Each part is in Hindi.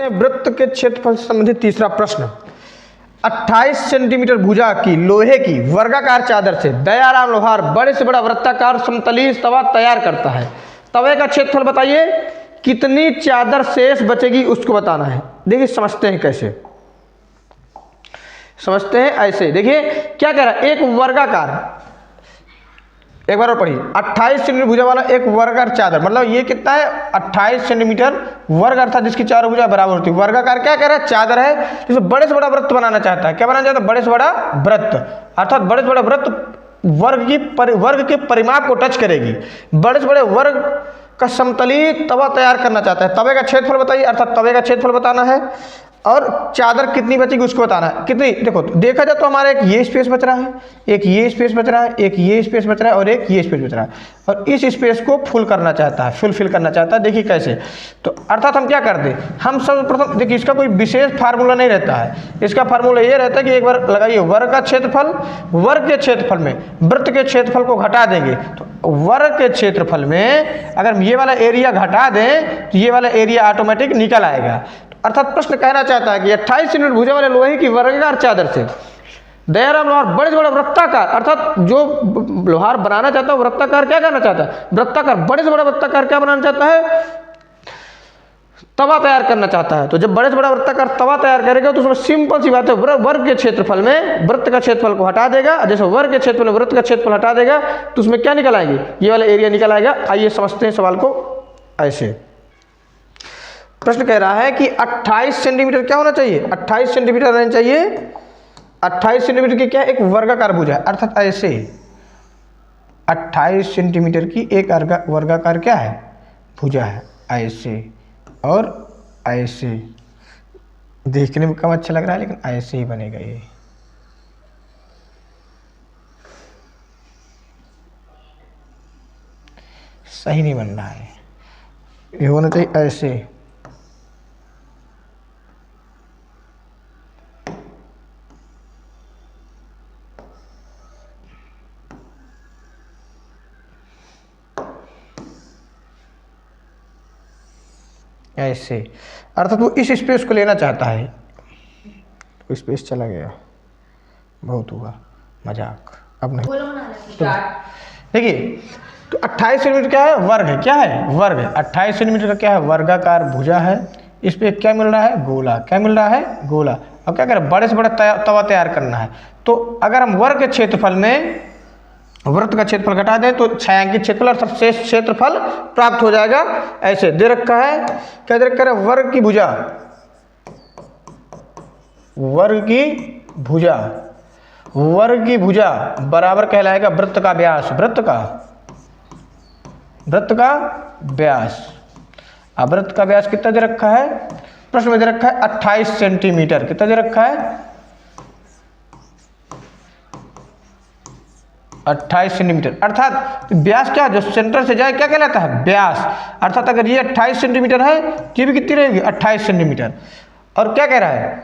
वृत्त के क्षेत्रफल से संबंधित तीसरा प्रश्न। 28 सेंटीमीटर भुजा की लोहे की वर्गाकार चादर से दयाराम लोहार बड़े से बड़ा वृत्ताकार समतलीय तवा तैयार करता है। तवे का क्षेत्रफल बताइए, कितनी चादर शेष बचेगी उसको बताना है। देखिए समझते हैं कैसे, समझते हैं ऐसे। देखिए क्या कह रहा है, एक वर्गाकार, एक बार और पढ़िए, 28 सेंटीमीटर भुजा वाला एक वर्गाकार चादर, मतलब ये कितना है 28 सेंटीमीटर वर्ग, अर्थात जिसकी चारों भुजा बराबर होती है। वर्गाकार क्या कह रहा है, चादर है जिसमें बड़े से बड़ा वृत्त बनाना चाहता है। क्या बनाना चाहता है, बड़े से बड़ा वृत्त, अर्थात बड़े से बड़ा वृत्त वर्ग के परिमाप को टच करेगी। बड़े से बड़े वर्ग का समतलीय तवा तैयार करना चाहता है। तवे का क्षेत्रफल बताइए, अर्थात तवे का क्षेत्रफल बताना है, और चादर कितनी बचेगी उसको बताना है। कितनी, देखो देखा जाए तो हमारा एक ये स्पेस बच रहा है, एक ये स्पेस बच रहा है, एक ये स्पेस बच रहा है और एक ये स्पेस बच रहा है, और इस स्पेस को फुल करना चाहता है, फुलफिल करना चाहता है। देखिए कैसे, तो अर्थात हम क्या करते हैं, हम सर्वप्रथम देखिए इसका कोई विशेष फार्मूला नहीं रहता है। इसका फार्मूला ये रहता है कि एक बार लगाइए, वर्ग का क्षेत्रफल, वर्ग के क्षेत्रफल में वृत्त के क्षेत्रफल को घटा देंगे, तो वर्ग के क्षेत्रफल में अगर ये वाला एरिया घटा दें तो ये वाला एरिया ऑटोमेटिक निकल आएगा। अर्थात प्रश्न कहना चाहता है कि 28 सेंटीमीटर भुजा वाले लोहे की वर्गाकार चादर से दयाराम लोहार बड़े से बड़ा वृत्ताकार, अर्थात जो लोहार बनाना चाहता है वृत्ताकार क्या करना चाहता है, वृत्ताकार, बड़े से बड़ा वृत्ताकार क्या बनाना चाहता है, तवा तैयार करना चाहता है। तो जब बड़े से बड़ा वृत्ताकार तवा तैयार करेगा तो उसमें सिंपल सी बात है, वर्ग के क्षेत्रफल में वृत्त का क्षेत्रफल को हटा देगा, जैसे वर्ग के क्षेत्रफल में वृत्त का क्षेत्रफल हटा देगा तो उसमें क्या निकल आएगी, ये वाला एरिया निकल आएगा। आइए समझते हैं सवाल को ऐसे। प्रश्न कह रहा है कि 28 सेंटीमीटर क्या होना चाहिए, 28 सेंटीमीटर रहना चाहिए। 28 सेंटीमीटर की क्या, एक वर्गाकार भुजा, अर्थात ऐसे 28 सेंटीमीटर की एक वर्गाकार क्या है, भुजा है, ऐसे और ऐसे। देखने में कम अच्छा लग रहा है लेकिन ऐसे ही बनेगा, ये सही नहीं बन रहा है, ये होना चाहिए ऐसे। ऐसे, अर्थात वो इस स्पेस को लेना चाहता है, तो स्पेस चला गया, बहुत हुआ मजाक, अब नहीं। तो देखिए, तो 28 सेंटीमीटर क्या है, वर्ग है, क्या है, वर्ग है। 28 सेंटीमीटर का क्या है, वर्गाकार भुजा है। इस पे क्या मिल रहा है, गोला, क्या मिल रहा है, गोला। अब क्या करें, बड़े से बड़ा तवा तैयार करना है। तो अगर हम वर्ग के क्षेत्रफल में वृत्त का क्षेत्रफल घटा दें तो छायांकित क्षेत्रफल अर्थात शेष क्षेत्रफल प्राप्त हो जाएगा। ऐसे दे रखा है, क्या दे रखा है, वर्ग की भुजा, वर्ग की भुजा, वर्ग की भुजा बराबर कहलाएगा वृत्त का व्यास, वृत्त का व्यास। अब वृत्त का व्यास कितना दे रखा है, प्रश्न में दे रखा है 28 सेंटीमीटर। कितना दे रखा है, 28 सेंटीमीटर। अर्थात व्यास क्या, जो सेंटर से जाए क्या कहलाता है, व्यास। अर्थात अगर ये 28 सेंटीमीटर है तो ये भी कितनी रहेगी, 28 सेंटीमीटर। और क्या कह रहा है,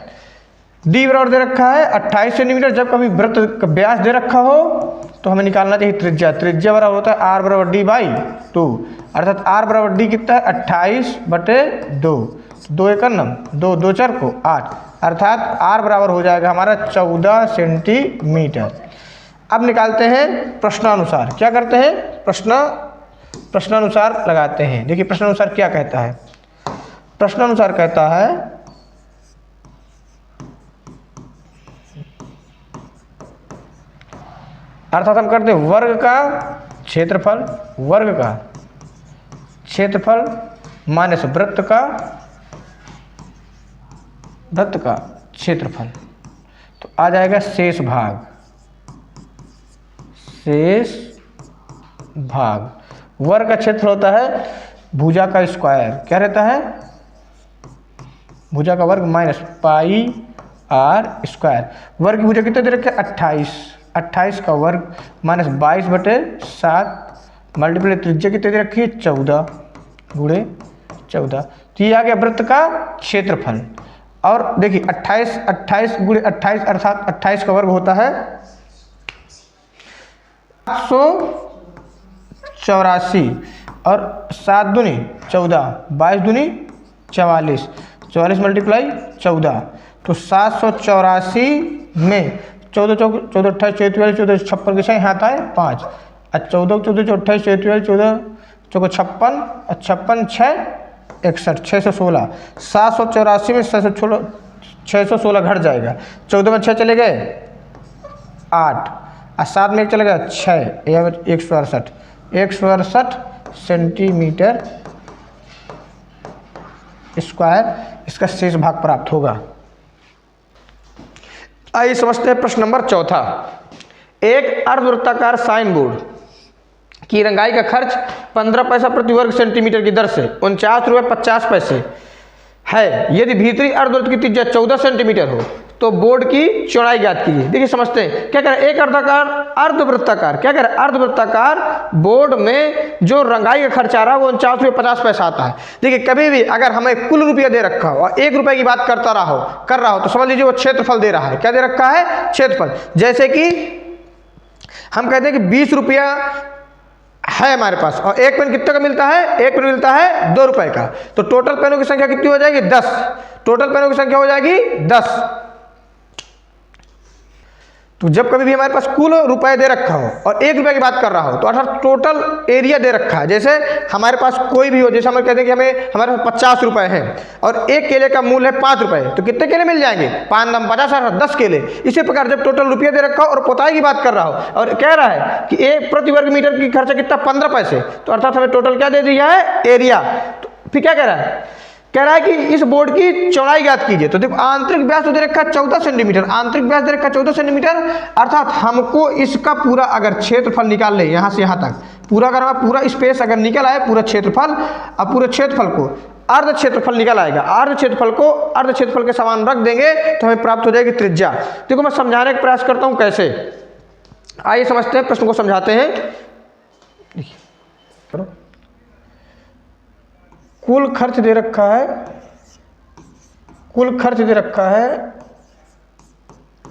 डी बराबर दे रखा है 28 सेंटीमीटर। जब कभी वृत्त का व्यास दे रखा हो तो हमें निकालना चाहिए त्रिज्या। त्रिज्या बराबर होता है आर बराबर डी बाई 2, अर्थात आर बराबर डी कितना है, 28/2, 2 एकड़ 9, 2 2 4 को 8, अर्थात आर बराबर हो जाएगा हमारा 14 सेंटीमीटर। अब निकालते हैं प्रश्नानुसार, क्या करते हैं, प्रश्नानुसार लगाते हैं। देखिए प्रश्नानुसार क्या कहता है, प्रश्नानुसार कहता है अर्थात हम करते हैं वर्ग का क्षेत्रफल, वर्ग का क्षेत्रफल माइनस वृत्त का क्षेत्रफल, तो आ जाएगा शेष भाग, शेष भाग। वर्ग का क्षेत्रफल होता है भुजा का स्क्वायर, क्या रहता है, भुजा का वर्ग माइनस पाई आर स्क्वायर। वर्ग की भुजा कितने दे रखे, 28, 28 का वर्ग माइनस 22/7 मल्टीप्लाई त्रिज्या कितने दे रखी है, 14 गुणे 14। तो ये आ गया वृत्त का क्षेत्रफल। और देखिए 28 गुणे 28 अर्थात 28 का वर्ग होता है 784 और 7 दूनी 14, 22 दूनी 44, 44 मल्टीप्लाई 14, तो 784 में 14 चौक 14 28 44 14 56 के 6 यहाँ आता है 5, और 14 14 28 44 14 चौको 56 और 56 6 61 616, 784 में 616 घट जाएगा, 14 में 6 चले गए 8 और 7 में 1 चले गया 6, या 168 सेंटीमीटर स्क्वायर इसका शेष भाग प्राप्त होगा। आइए समझते हैं प्रश्न नंबर चौथा। एक अर्धवृत्ताकार साइन बोर्ड की रंगाई का खर्च 15 पैसा प्रति वर्ग सेंटीमीटर की दर से 49 रुपये 50 पैसे है। यदि भीतरी अर्धवृत्त की त्रिज्या 14 सेंटीमीटर हो तो बोर्ड की चौड़ाई ज्ञात कीजिए। देखिए समझते हैं, क्या करें, एक अर्धवृत्ताकार क्या करें, अर्धवृत्ताकार बोर्ड में जो रंगाई का खर्च आ रहा है वो 49 रुपये 50 पैसा आता है। देखिए कभी भी अगर हमें कुल रुपया दे रखा हो और 1 रुपये की बात कर रहा हो तो समझ लीजिए वो क्षेत्रफल दे रहा है। क्या दे रखा है? क्षेत्रफल। जैसे कि हम कहते हैं कि 20 रुपया है हमारे पास और एक पेन कितने का मिलता है? एक पेन मिलता है 2 रुपए का, तो टोटल पेनों की संख्या कितनी हो जाएगी? 10। टोटल पेनों की संख्या हो जाएगी 10। तो जब कभी भी हमारे पास कुल रुपए दे रखा हो और 1 रुपये की बात कर रहा हो तो अर्थात टोटल एरिया दे रखा है। जैसे हमारे पास कोई भी हो, जैसे हम कहते हैं कि हमारे पास 50 रुपए हैं और एक केले का मूल्य है 5 रुपए, तो कितने केले मिल जाएंगे? 5 9 50 10 केले। इसी प्रकार जब टोटल रुपया दे रखा हो और पोताई की बात कर रहा हो और कह रहा है कि 1 प्रति वर्ग मीटर की खर्चा कितना? 15 पैसे, तो अर्थात हमें टोटल क्या दे दिया है? एरिया। तो फिर क्या कह रहा है? कह रहा है कि इस बोर्ड की चौड़ाई ज्ञात कीजिए। तो देखो आंतरिक व्यास तो दे रखा है 14 सेंटीमीटर, आंतरिक व्यास दे रखा है 14 सेंटीमीटर, अर्थात हमको इसका पूरा अगर क्षेत्रफल निकाल ले यहाँ से यहाँ तक, पूरा अगर हमारा पूरा स्पेस अगर निकल आए पूरा क्षेत्रफल, अब पूरे क्षेत्रफल को अर्ध क्षेत्रफल निकल आएगा, अर्ध क्षेत्रफल को अर्ध क्षेत्रफल के समान रख देंगे तो हमें प्राप्त हो जाएगी त्रिज्या। देखो मैं समझाने का प्रयास करता हूँ कैसे। आइए समझते हैं, प्रश्न को समझाते हैं। देखिए करो, कुल खर्च दे रखा है, कुल खर्च दे रखा है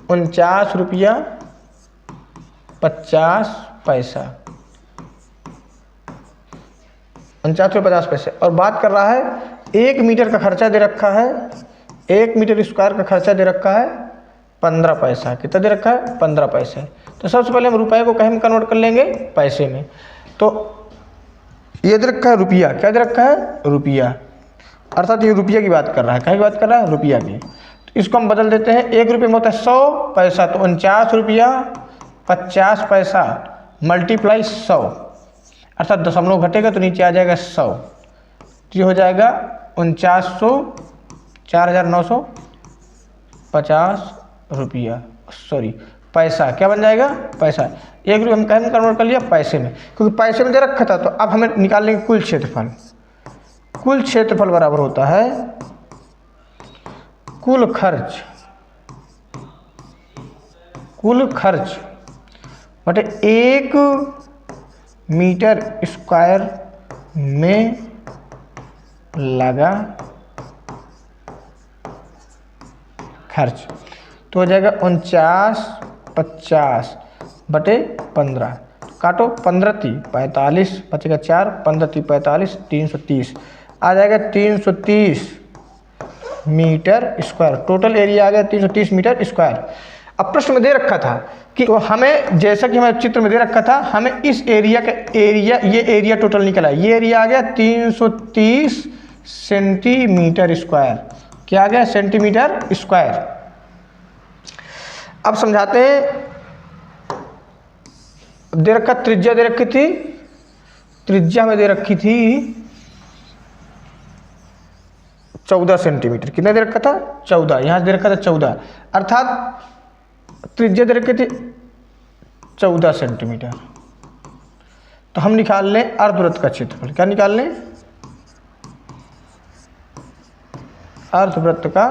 49 रुपया 50 पैसा, 49 रुपये 50 पैसे, और बात कर रहा है 1 मीटर का खर्चा दे रखा है, 1 मीटर स्क्वायर का खर्चा दे रखा है 15 पैसा। कितना दे रखा है? 15 पैसे। तो सबसे पहले हम रुपए को कहीं में कन्वर्ट कर लेंगे? पैसे में। तो ये दे रखा है रुपया, क्या दे रखा है? रुपया, अर्थात ये रुपया की बात कर रहा है। क्या की बात कर रहा है? रुपया की। तो इसको हम बदल देते हैं, 1 रुपये में होता है 100 पैसा, तो 49 रुपया 50 पैसा मल्टीप्लाई 100, अर्थात दशमलव घटेगा तो नीचे आ जाएगा 100, तो ये हो जाएगा 4900 4950 रुपया, सॉरी पैसा। क्या बन जाएगा? पैसा। 1 रुपये हम कहीं में कन्वर्ट कर लिया पैसे में, क्योंकि पैसे में दे रखा था। तो अब हमें निकाल लेंगे कुल क्षेत्रफल। कुल क्षेत्रफल बराबर होता है कुल खर्च बटे 1 मीटर स्क्वायर में लगा खर्च, तो हो जाएगा 4950 बटे 15, काटो 15 × 3 45, बचेगा 4, 15 × 3 45, 330 आ जाएगा 330 मीटर स्क्वायर। टोटल एरिया आ गया 330 मीटर स्क्वायर। अब प्रश्न में दे रखा था कि तो हमें, जैसा कि हमें चित्र में दे रखा था, हमें इस एरिया का ये एरिया टोटल निकला, ये एरिया आ गया 330 सेंटीमीटर स्क्वायर। क्या आ गया? Centimetre square. अब समझाते हैं। दे रखा त्रिज्या दे रखी थी, त्रिज्या में दे रखी थी 14 सेंटीमीटर। कितना दे रखा था? 14। यहां से दे रखा था 14, अर्थात त्रिज्या दे रखी थी 14 सेंटीमीटर। तो हम निकाल लें अर्धवृत्त का क्षेत्रफल। क्या निकाल लें? अर्धवृत्त का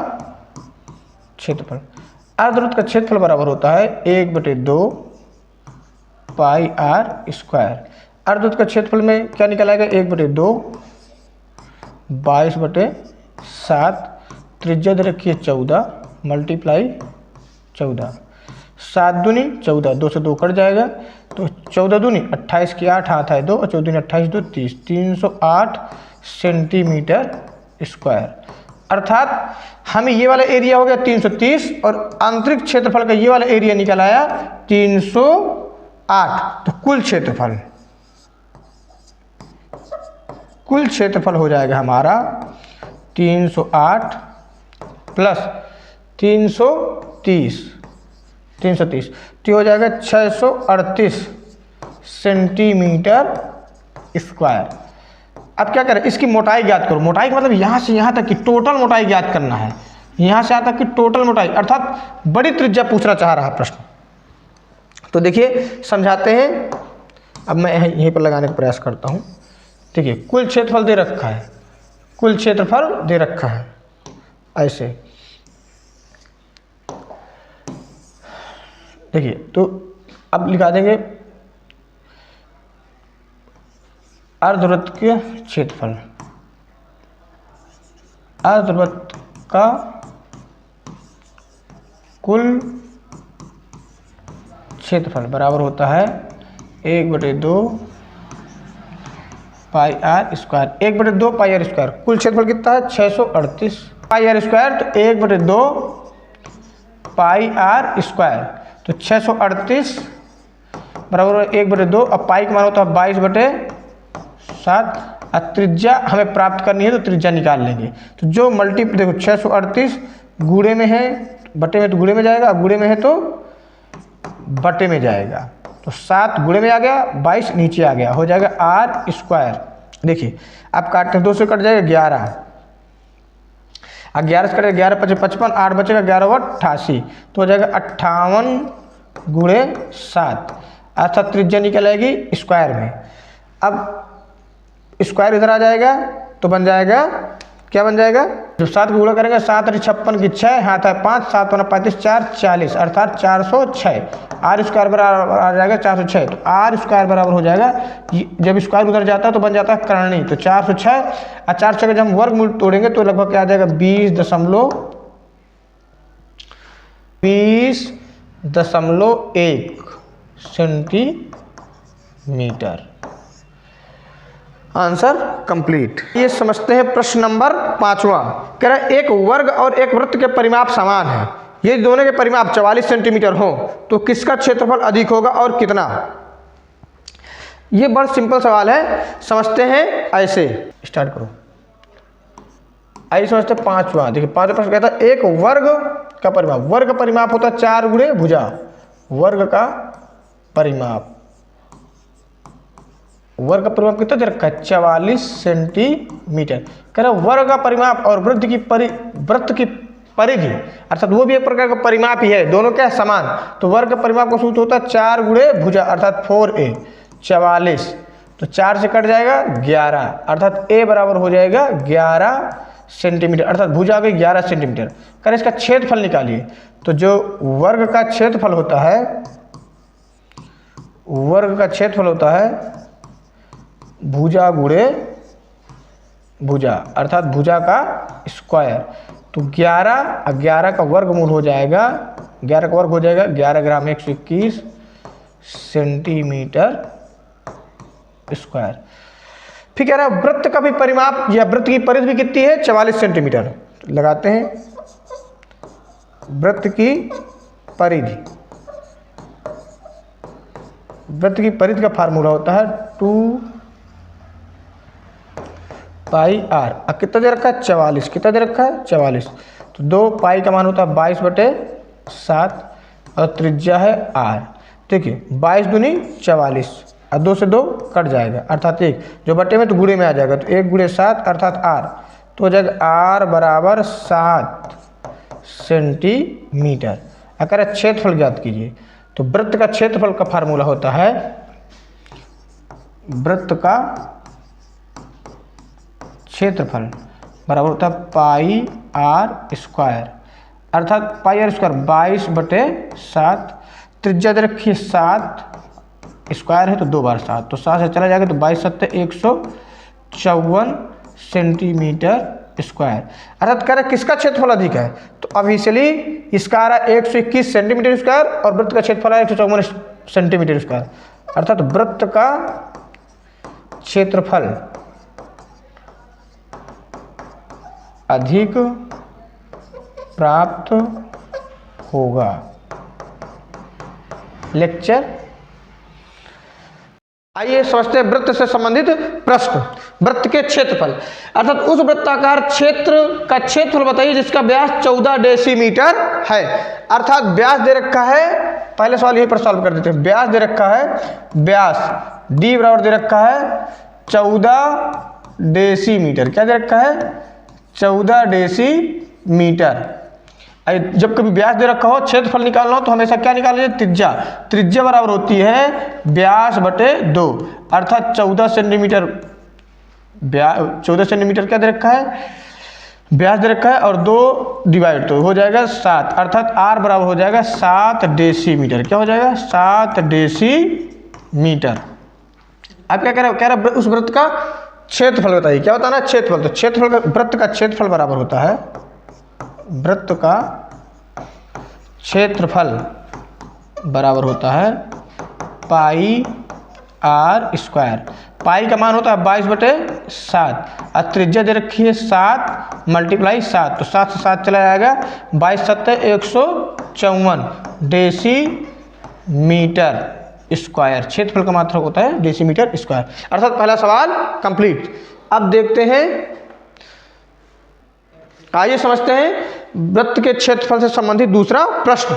क्षेत्रफल। अर्धवृत्त का क्षेत्रफल बराबर होता है 1/2 पाई आर स्क्वायर। अर्धवृत्त का क्षेत्रफल में क्या निकल आएगा? 1/2 22/7, त्रिज्या दे रखी है 14 मल्टीप्लाई 14, 7 दूनी 14, 2 से 2 कट जाएगा, तो 14 दूनी 28 की 8 हाथ है 2 और 14 दूनी 28 2 30, 308 सेंटीमीटर स्क्वायर। अर्थात हमें ये वाला एरिया हो गया 330 और आंतरिक क्षेत्रफल का ये वाला एरिया निकल आया 308। तो कुल क्षेत्रफल हो जाएगा हमारा 308 प्लस 330 तो हो जाएगा 638 सेंटीमीटर स्क्वायर। अब क्या करें, इसकी मोटाई ज्ञात करो। मोटाई का मतलब यहाँ से यहाँ तक की टोटल मोटाई ज्ञात करना है, यहाँ से यहाँ तक की टोटल मोटाई, अर्थात बड़ी त्रिज्या पूछना चाह रहा प्रश्न। तो देखिए समझाते हैं। अब मैं यहीं पर लगाने का प्रयास करता हूँ। देखिए कुल क्षेत्रफल दे रखा है, ऐसे। देखिए तो अब लिखा देंगे अर्धवृत्त के क्षेत्रफल, अर्धवृत्त का कुल क्षेत्रफल बराबर होता है 1/2 pi r square. 1/2 pi r square. कुल क्षेत्रफल कितना है 638 पाई आर स्क्वायर, तो 1/2 पाई आर स्क्वायर। तो 638 बराबर 1/2। अब पाई का मान होता है 22/7। और त्रिज्या हमें प्राप्त करनी है तो त्रिज्या निकाल लेंगे। तो जो देखो 638 गुणे में है, बटे में तो गुणे में जाएगा, गुणे में है तो बटे में जाएगा। तो 7 गुणे में आ गया, 22 नीचे आ गया, हो जाएगा आर स्क्वायर। देखिए अब काटते हैं, 2 से कट जाएगा 11, और 11 से कटेगा 11 × 5 = 55, 8 बचेगा 11 × 88, तो हो जाएगा 58 × 7, अर्थात त्रिज्या निकल आएगी स्क्वायर में। अब स्क्वायर इधर आ जाएगा तो बन जाएगा, क्या बन जाएगा, जब 7 को गुणा करेंगे 7 × 56 की 6, हाथ है 5, 7 × 35 4 40, अर्थात 406। आर स्क्वायर बराबर आ जाएगा 406। तो आर स्क्वायर बराबर हो जाएगा, जब स्क्वायर उधर जाता है तो बन जाता है करणी। तो 406 और 406 का जब हम वर्गमूल तोड़ेंगे तो लगभग क्या आ जाएगा 20.1 सेंटीमीटर। Answer complete. ये समझते हैं प्रश्न नंबर 5वां। कह रहा है एक वर्ग और एक वृत्त के परिमाप समान है, ये दोनों के परिमाप 44 सेंटीमीटर हो तो किसका क्षेत्रफल अधिक होगा और कितना। ये बड़ा सिंपल सवाल है, समझते हैं ऐसे। स्टार्ट करो। आइए समझते हैं 5वां। देखिए 5वां प्रश्न कहता है एक वर्ग का परिमाप, वर्ग का परिमाप होता है 4 गुणे भुजा, वर्ग का परिमाप, वर्ग का परिमाप कितना दे रखा है 44 सेंटीमीटर। कह रहा वर्ग का परिमाप और वृत्त की परिधि, अर्थात वो भी एक प्रकार का परिमाप ही है, दोनों क्या समान। तो वर्ग का परिमाप का सूत्र होता है 4 गुणे भुजा, अर्थात 4a 44। तो 4 से कट जाएगा 11, अर्थात a बराबर हो जाएगा 11 सेंटीमीटर, अर्थात भुजा आ गई 11 सेंटीमीटर। कह रहे इसका क्षेत्रफल निकालिए। तो जो वर्ग का क्षेत्रफल होता है, वर्ग का क्षेत्रफल होता है भुजा गुणे भुजा, अर्थात भुजा का स्क्वायर। तो 11 का वर्गमूल हो जाएगा, 11 का वर्ग हो जाएगा 11 ग्राम 121 सेंटीमीटर स्क्वायर। फिर कह रहा है वृत्त का भी परिमाप या वृत्त की परिधि भी कितनी है 44 सेंटीमीटर। लगाते हैं वृत्त की परिधि, वृत्त की परिधि का फार्मूला होता है 2 पाई आर। अब कितना दे रखा है 44, कितना दे रखा है 44। तो 2 पाई का मान होता है 22/7 और त्रिज्या है आर। देखिए 22 दूनी 44 और 2 से 2 कट जाएगा, अर्थात 1, जो बटे में तो गुणे में आ जाएगा, तो 1 × 7 अर्थात आर। तो हो जाएगा आर बराबर 7 सेंटीमीटर। अगर क्षेत्रफल ज्ञात कीजिए, तो वृत्त का क्षेत्रफल का फार्मूला होता है, वृत्त का क्षेत्रफल बराबर होता है पाई आर स्क्वायर, अर्थात पाई आर स्क्वायर 22/7, त्रिज्या दे रखी है 7, स्क्वायर है तो 2 बार 7, तो 7 से चला जाएगा तो 22 × 7 154 सेंटीमीटर स्क्वायर। अर्थात कह रहा किसका क्षेत्रफल अधिक है, तो ऑब्वियसली इसका आ रहा है 121 सेंटीमीटर स्क्वायर और वृत्त का क्षेत्रफल है 154 सेंटीमीटर स्क्वायर, अर्थात वृत्त का क्षेत्रफल अधिक प्राप्त होगा। लेक्चर। आइए समझते हैं वृत्त से संबंधित प्रश्न। वृत्त के क्षेत्रफल अर्थात उस वृत्ताकार क्षेत्र का क्षेत्रफल बताइए जिसका व्यास 14 डेसीमीटर है। अर्थात व्यास दे रखा है, पहले सवाल यहीं पर सॉल्व कर देते हैं। व्यास दे रखा है, व्यास डी बराबर दे रखा है 14 डेसीमीटर। क्या दे रखा है? 14 डेसीमीटर। जब कभी व्यास दे रखा हो, क्षेत्रफल निकालना हो तो हमेशा क्या निकाल लीजिए? त्रिज्या। त्रिज्या बराबर होती है व्यास बटे 2, अर्थात 14 सेंटीमीटर। 14 सेंटीमीटर क्या दे रखा है? व्यास दे रखा है और 2 डिवाइड तो हो जाएगा 7, अर्थात आर बराबर हो जाएगा 7 डेसीमीटर। क्या हो जाएगा? 7 डेसीमीटर। अब क्या कह रहे हो? कह रहा है उस वृत्त का क्षेत्रफल बताइए। क्या होता है ना? क्षेत्रफल। तो क्षेत्रफल का, वृत्त का क्षेत्रफल बराबर होता है, वृत्त का क्षेत्रफल बराबर होता है पाई आर स्क्वायर। पाई का मान होता है 22/7 और त्रिज्या दे रखी है 7 मल्टीप्लाई 7, तो 7 से 7 चला जाएगा, 22 7 154 डेसीमीटर स्क्वायर। क्षेत्रफल का मात्रक होता है डेसीमीटर स्क्वायर। अर्थात पहला सवाल कंप्लीट। अब देखते हैं, आइए समझते हैं वृत्त के क्षेत्रफल से संबंधित दूसरा प्रश्न।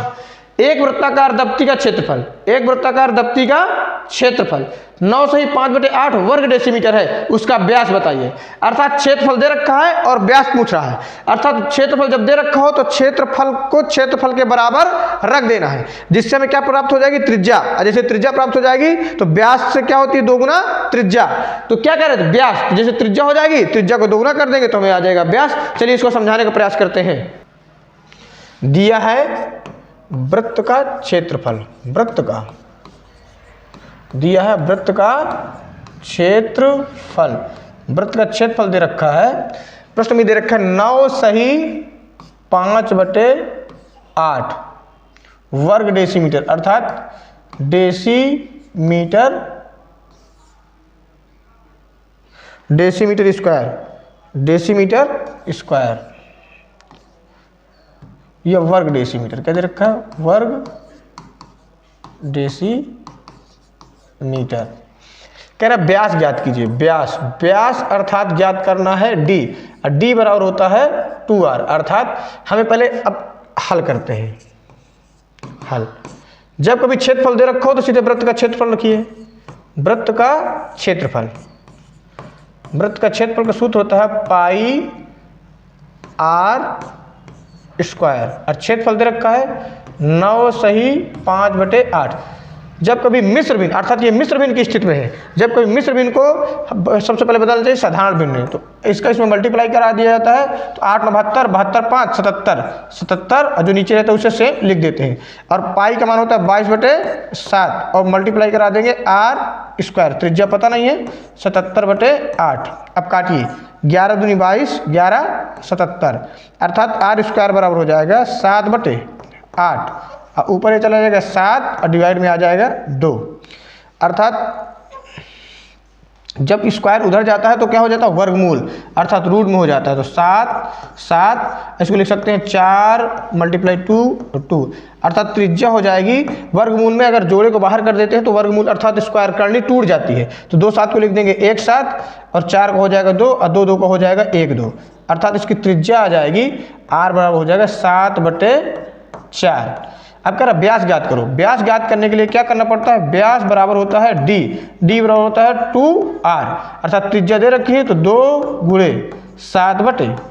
एक वृत्ताकार दप्ती का क्षेत्रफल, एक वृत्ताकार दप्ती का क्षेत्रफल 9 से 5/8 वर्ग डेसीमीटर है, उसका व्यास बताइए। अर्थात क्षेत्रफल दे रखा है और व्यास पूछ रहा है। अर्थात क्षेत्रफल जब दे रखा हो तो क्षेत्रफल को क्षेत्रफल के बराबर रख देना है, जिससे हमें क्या प्राप्त हो जाएगी? त्रिज्या। जैसे त्रिज्या प्राप्त हो जाएगी तो व्यास से क्या होती है? 2 गुना त्रिज्या। तो क्या कह रहे थे? व्यास। जैसे त्रिज्या हो जाएगी, त्रिज्या को 2 गुना कर देंगे तो हमें आ जाएगा व्यास। चलिए इसको समझाने का प्रयास करते हैं। दिया है वृत्त का क्षेत्रफल, वृत्त का दिया है, वृत्त का क्षेत्रफल, वृत्त का क्षेत्रफल दे रखा है। प्रश्न में दे रखा है 9 सही 5/8 वर्ग डेसीमीटर, अर्थात डेसीमीटर स्क्वायर, डेसीमीटर स्क्वायर। यह वर्ग डेसीमीटर क्या दे रखा है? वर्ग डेसीमीटर। कह रहा है व्यास ज्ञात कीजिए। व्यास, व्यास अर्थात ज्ञात करना है डी, और डी बराबर होता है 2r। अर्थात हमें पहले अब हल करते हैं। हल। जब कभी क्षेत्रफल दे रखा हो तो सीधे वृत्त का क्षेत्रफल रखिए। वृत्त का क्षेत्रफल, वृत्त का क्षेत्रफल का सूत्र होता है पाई आर स्क्वायर, और क्षेत्रफल दे रखा है 9 सही 5/8। जब कभी मिश्र भिन्न, अर्थात ये मिश्र भिन्न की स्थिति में है, जब कभी मिश्र भिन्न को सबसे पहले बदलना चाहिए साधारण भिन्न में, तो इसका इसमें मल्टीप्लाई करा दिया जाता है। तो 8 9 72, 72 5 77, 77 और जो नीचे रहता है उसे से लिख देते हैं। और पाई का मान होता है 22/7 और मल्टीप्लाई करा देंगे आर स्क्वायर। त्रिज्या पता नहीं है, 77/8। अब काटिए, 11 दूनी 22, 11 77, अर्थात आर स्क्वायर बराबर हो जाएगा 7/8 और ऊपर ये चला जाएगा 7 और डिवाइड में आ जाएगा 2। अर्थात जब स्क्वायर उधर जाता है तो क्या हो जाता है? वर्गमूल, अर्थात रूट में हो जाता है। तो 7 इसको लिख सकते हैं 4 × 2, अर्थात त्रिज्या हो जाएगी वर्गमूल में। अगर जोड़े को बाहर कर देते हैं तो वर्गमूल अर्थात स्क्वायर करनी टूट जाती है। तो 2 7 को लिख देंगे 1 7 और 4 को हो जाएगा 2 और 2 2 को हो जाएगा 1 2, अर्थात इसकी त्रिज्या आ जाएगी r बराबर हो जाएगा 7/4। अब कह रहा व्यास ज्ञात करो। व्यास ज्ञात करने के लिए क्या करना पड़ता है? व्यास बराबर होता है डी, डी बराबर होता है 2r, अर्थात त्रिज्या दे रखी है तो 2 × 7/4।